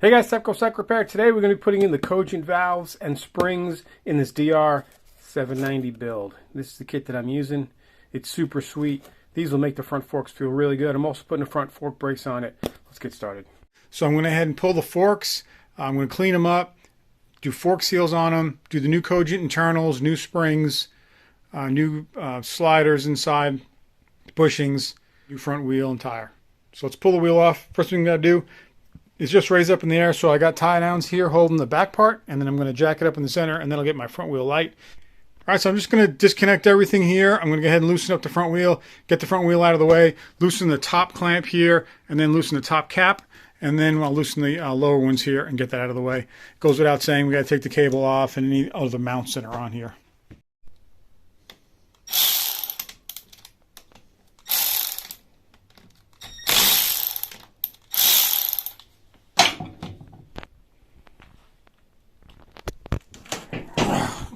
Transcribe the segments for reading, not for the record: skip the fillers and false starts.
Hey guys, Tepcocyclerepair. Today we're going to be putting in the Cogent valves and springs in this DR790 build. This is the kit that I'm using. It's super sweet. These will make the front forks feel really good. I'm also putting the front fork brakes on it. Let's get started. So I'm going to go ahead and pull the forks. I'm going to clean them up, do fork seals on them, do the new Cogent internals, new springs, new sliders inside, bushings, new front wheel and tire. So let's pull the wheel off. First thing we got to do is just raise up in the air. So I got tie downs here holding the back part, and then I'm going to jack it up in the center, and then I'll get my front wheel light. All right, so I'm just going to disconnect everything here. I'm going to go ahead and loosen up the front wheel, get the front wheel out of the way, loosen the top clamp here, and then loosen the top cap, and then I'll loosen the lower ones here and get that out of the way. It goes without saying, we got to take the cable off and any other mounts that are on here.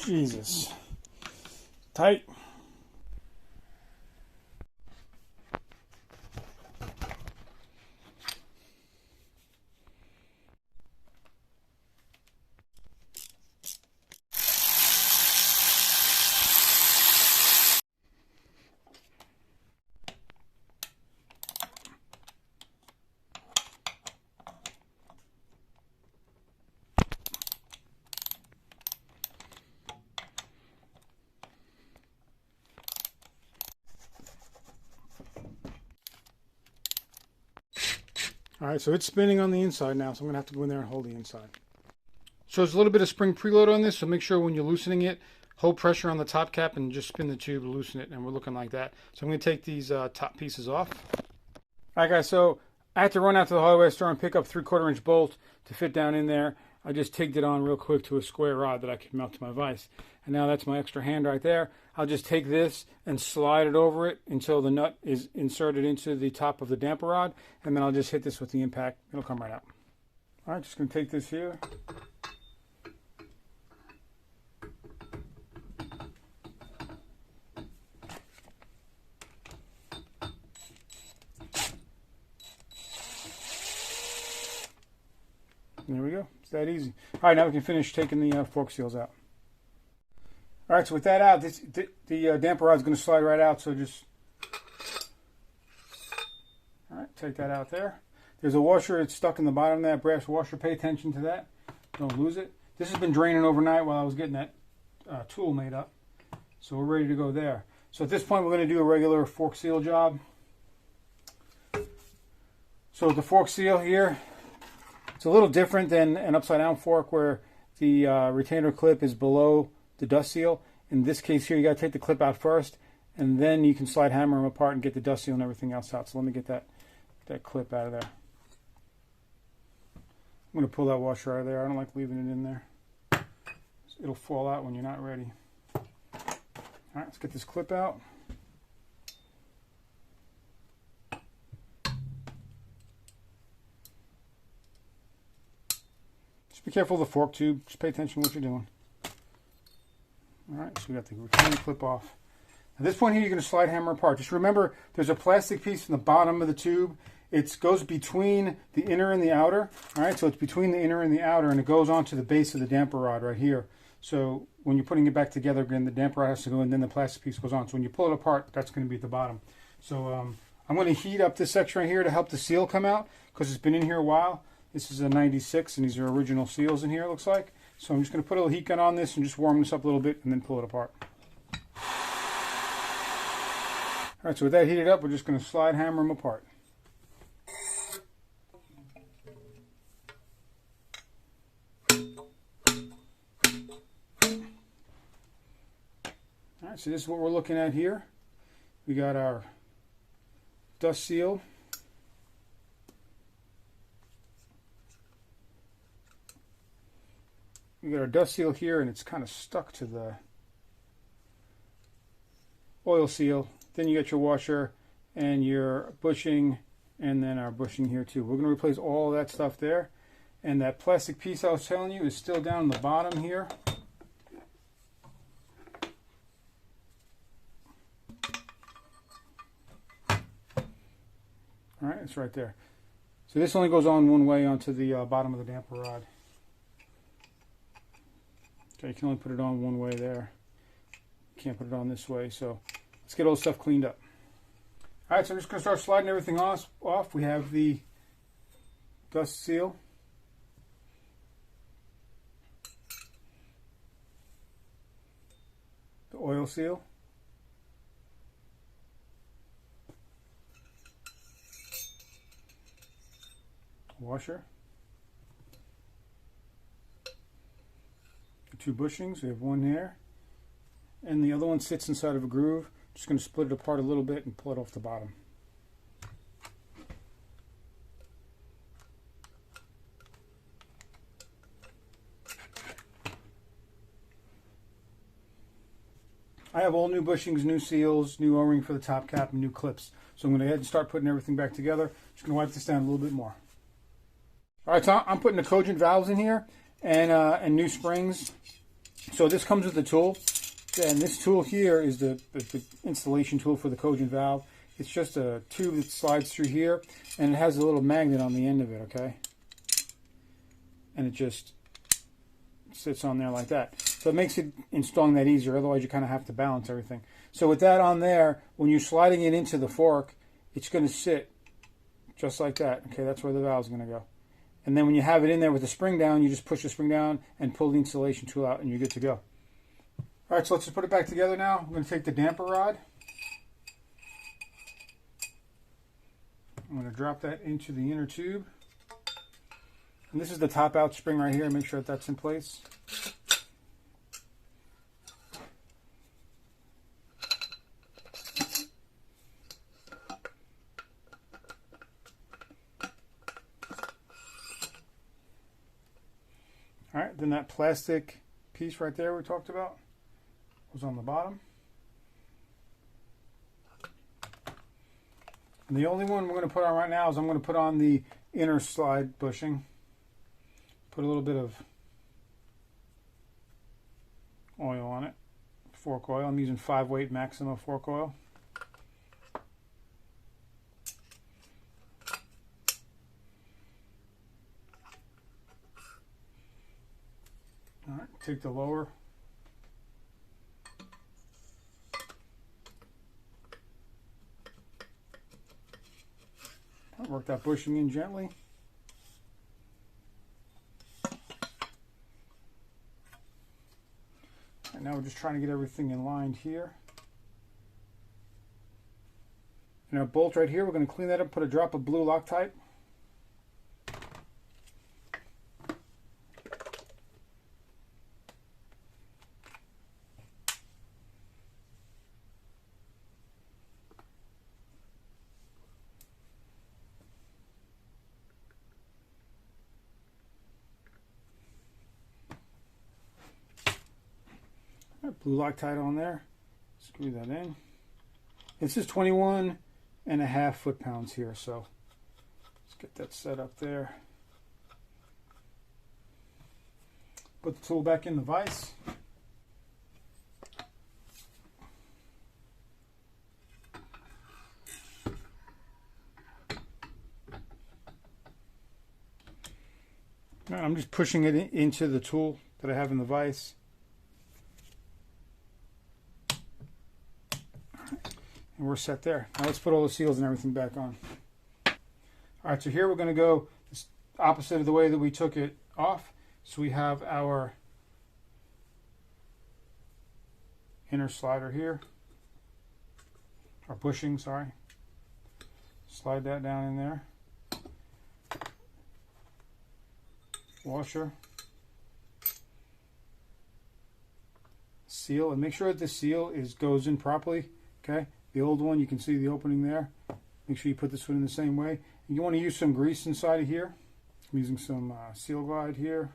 Jesus. Tight. All right, so it's spinning on the inside now, so I'm going to have to go in there and hold the inside. So there's a little bit of spring preload on this, so make sure when you're loosening it, hold pressure on the top cap and just spin the tube to loosen it, and we're looking like that. So I'm going to take these top pieces off. All right, guys, so I had to run out to the hardware store and pick up 3/4 inch bolt to fit down in there. I just tigged it on real quick to a square rod that I could mount to my vise. And now that's my extra hand right there. I'll just take this and slide it over it until the nut is inserted into the top of the damper rod. And then I'll just hit this with the impact. It'll come right out. All right, just going to take this here. There we go. It's that easy. All right, now we can finish taking the fork seals out. All right, so with that out, the damper rod is going to slide right out. So just, all right, take that out there. There's a washer. It's stuck in the bottom of that brass washer. Pay attention to that. Don't lose it. This has been draining overnight while I was getting that tool made up. So we're ready to go there. So at this point, we're going to do a regular fork seal job. So with the fork seal here, it's a little different than an upside down fork where the retainer clip is below the dust seal. In this case here, you got to take the clip out first, and then you can slide hammer them apart and get the dust seal and everything else out. So let me get that clip out of there. I'm going to pull that washer out of there. I don't like leaving it in there. It'll fall out when you're not ready. All right, let's get this clip out. Just be careful of the fork tube. Just pay attention to what you're doing. All right, so we got the retainer clip off. At this point here, you're going to slide hammer apart. Just remember, there's a plastic piece in the bottom of the tube. It goes between the inner and the outer. All right, so it's between the inner and the outer, and it goes onto the base of the damper rod right here. So when you're putting it back together again, the damper rod has to go, and then the plastic piece goes on. So when you pull it apart, that's going to be at the bottom. So I'm going to heat up this section right here to help the seal come out because it's been in here a while. This is a 96, and these are original seals in here, it looks like. So I'm just going to put a little heat gun on this and just warm this up a little bit and then pull it apart. All right, so with that heated up, we're just going to slide hammer them apart. All right, so this is what we're looking at here. We got our dust seal. We got our dust seal here, and it's kind of stuck to the oil seal. Then you got your washer and your bushing, and then our bushing here too. We're going to replace all that stuff there. And that plastic piece I was telling you is still down the bottom here. All right, it's right there. So this only goes on one way onto the bottom of the damper rod. Okay, you can only put it on one way there. You can't put it on this way, so let's get all the stuff cleaned up. Alright, so I'm just going to start sliding everything off. We have the dust seal. The oil seal. Washer. The two bushings, we have one there. And the other one sits inside of a groove. Just going to split it apart a little bit and pull it off the bottom. I have all new bushings, new seals, new O-ring for the top cap, and new clips. So I'm going to go ahead and start putting everything back together. Just going to wipe this down a little bit more. Alright, so I'm putting the Cogent valves in here and new springs. So this comes with the tool. And this tool here is the installation tool for the Cogent valve. It's just a tube that slides through here, and it has a little magnet on the end of it, okay? And it just sits on there like that. So it makes it installing that easier, otherwise you kind of have to balance everything. So with that on there, when you're sliding it into the fork, it's going to sit just like that. Okay, that's where the valve's going to go. And then when you have it in there with the spring down, you just push the spring down and pull the installation tool out and you're good to go. Alright, so let's just put it back together now. I'm going to take the damper rod. I'm going to drop that into the inner tube. And this is the top out spring right here. Make sure that that's in place. Alright, then that plastic piece right there we talked about was on the bottom. And the only one we're going to put on right now is I'm going to put on the inner slide bushing. Put a little bit of oil on it, fork oil. I'm using 5-weight Maxima fork oil. All right, take the lower. Work that bushing in gently. And now we're just trying to get everything in line here. And our bolt right here, we're going to clean that up, put a drop of blue Loctite. Blue Loctite on there. Screw that in. This is 21.5 foot-pounds here, so let's get that set up there. Put the tool back in the vise. Now I'm just pushing it into the tool that I have in the vise. And we're set there. Now let's put all the seals and everything back on. Alright, so here we're going to go opposite of the way that we took it off. So we have our inner slider here. Or bushing, sorry. Slide that down in there. Washer. Seal, and make sure that the seal goes in properly. Okay. The old one, you can see the opening there. Make sure you put this one in the same way. And you want to use some grease inside of here. I'm using some Seal Glide here.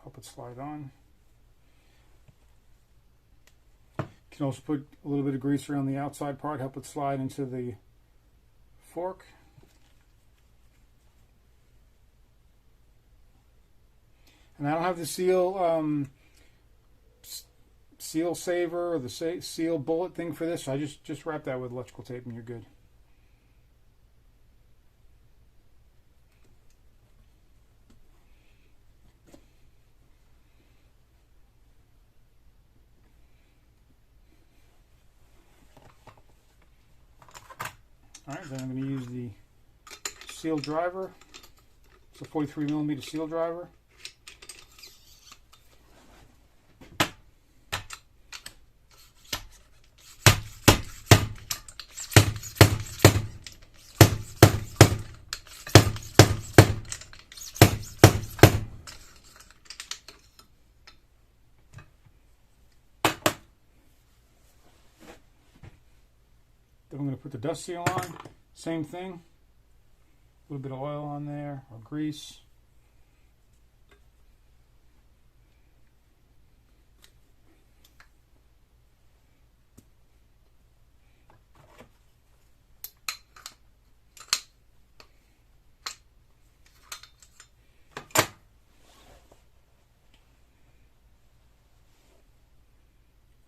Help it slide on. You can also put a little bit of grease around the outside part, help it slide into the fork. And I don't have the seal seal saver or the seal bullet thing for this, so I just wrap that with electrical tape and you're good. Then I'm going to use the seal driver. It's a 43mm seal driver. Then I'm going to put the dust seal on. Same thing. A little bit of oil on there, or grease.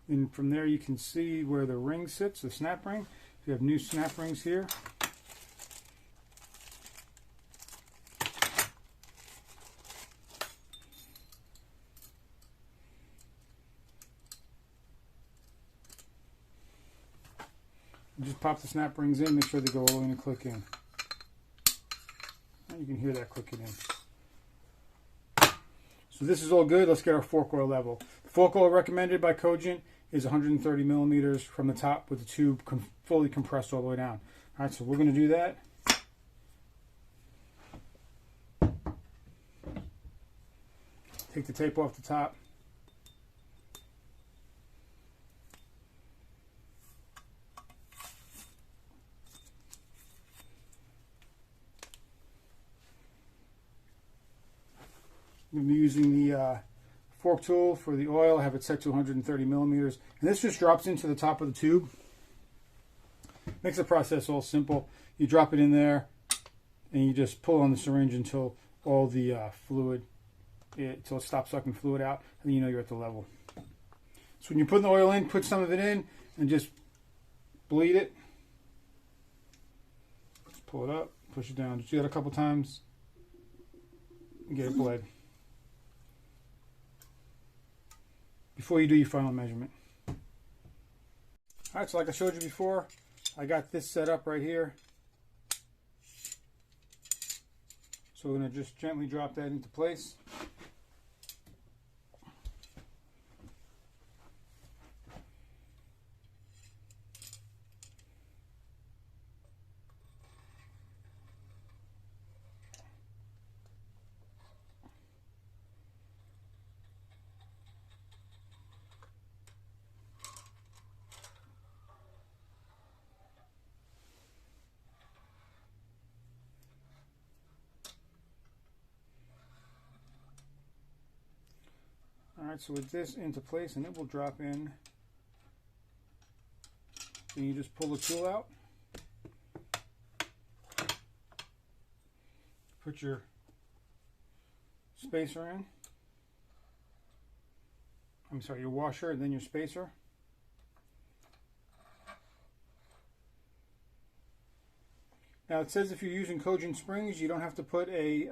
And from there you can see where the ring sits, the snap ring. You have new snap rings here. You just pop the snap rings in, make sure they go all the way in and click in. And you can hear that clicking in. So this is all good. Let's get our fork oil level. The fork oil recommended by Cogent is 130 millimeters from the top with the tube fully compressed all the way down. All right, so we're going to do that. Take the tape off the top. I'm going to be using the fork tool for the oil. I have it set to 130 millimeters. And this just drops into the top of the tube. Makes the process all simple. You drop it in there and you just pull on the syringe until all the fluid, until it stops sucking fluid out, and then you know you're at the level. So when you're putting the oil in, put some of it in and just bleed it. Just pull it up, push it down. Just do that a couple times and get it bled before you do your final measurement. Alright, so like I showed you before, I got this set up right here. So we're going to just gently drop that into place. Alright, so with this into place, and it will drop in, then you just pull the tool out, put your spacer in, your washer, and then your spacer. Now it says if you're using Cogent springs, you don't have to put a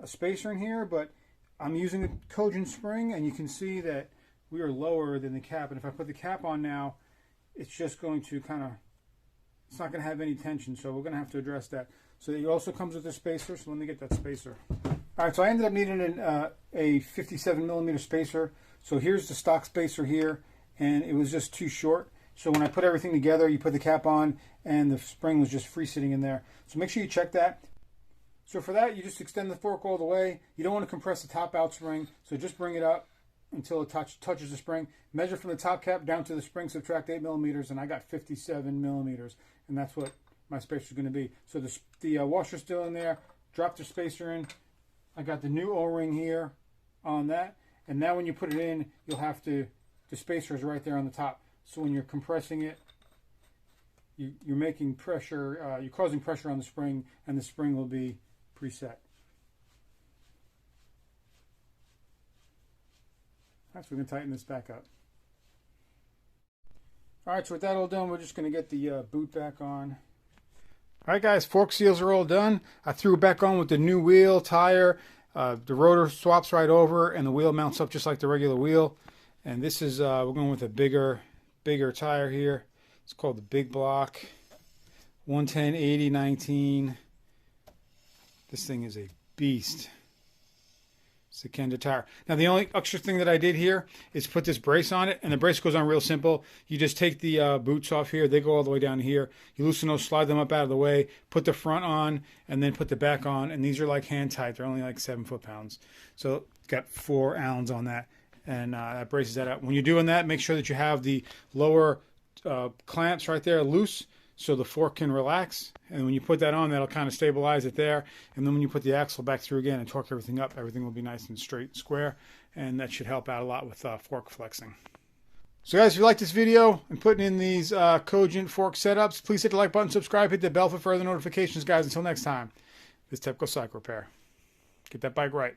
spacer in here, but I'm using a Cogent spring, and you can see that we are lower than the cap. And if I put the cap on now, it's just going to it's not going to have any tension. So we're going to have to address that. So it also comes with a spacer. So let me get that spacer. All right, so I ended up needing a 57 millimeter spacer. So here's the stock spacer here, and it was just too short. So when I put everything together, you put the cap on, and the spring was just free sitting in there. So make sure you check that. So for that, you just extend the fork all the way. You don't want to compress the top out spring, so just bring it up until it touches the spring. Measure from the top cap down to the spring, subtract 8 millimeters, and I got 57 millimeters, and that's what my spacer is going to be. So the washer's still in there. Drop the spacer in. I got the new O-ring here on that, and now when you put it in, you'll have to, the spacer is right there on the top. So when you're compressing it, you're making pressure, you're causing pressure on the spring, and the spring will be preset. Alright, so we're going to tighten this back up. Alright, so with that all done, we're just going to get the boot back on. Alright guys, fork seals are all done. I threw it back on with the new wheel, tire. The rotor swaps right over, and the wheel mounts up just like the regular wheel. And this is, we're going with a bigger tire here. It's called the Big Block. 110, 80, 19. This thing is a beast. It's the Kenda tire. Now the only extra thing that I did here is put this brace on it, and the brace goes on real simple. You just take the boots off here. They go all the way down here. You loosen those, slide them up out of the way, put the front on, and then put the back on. And these are like hand tight. They're only like 7 foot-pounds. So got 4 Allens on that, and that braces that up. When you're doing that, make sure that you have the lower clamps right there loose, so the fork can relax. And when you put that on, that'll kind of stabilize it there. And then when you put the axle back through again and torque everything up, everything will be nice and straight and square. And that should help out a lot with fork flexing. So guys, if you like this video and putting in these Cogent fork setups, please hit the like button, subscribe, hit the bell for further notifications, guys. Until next time, this is Tepcocyclerepair. Get that bike right.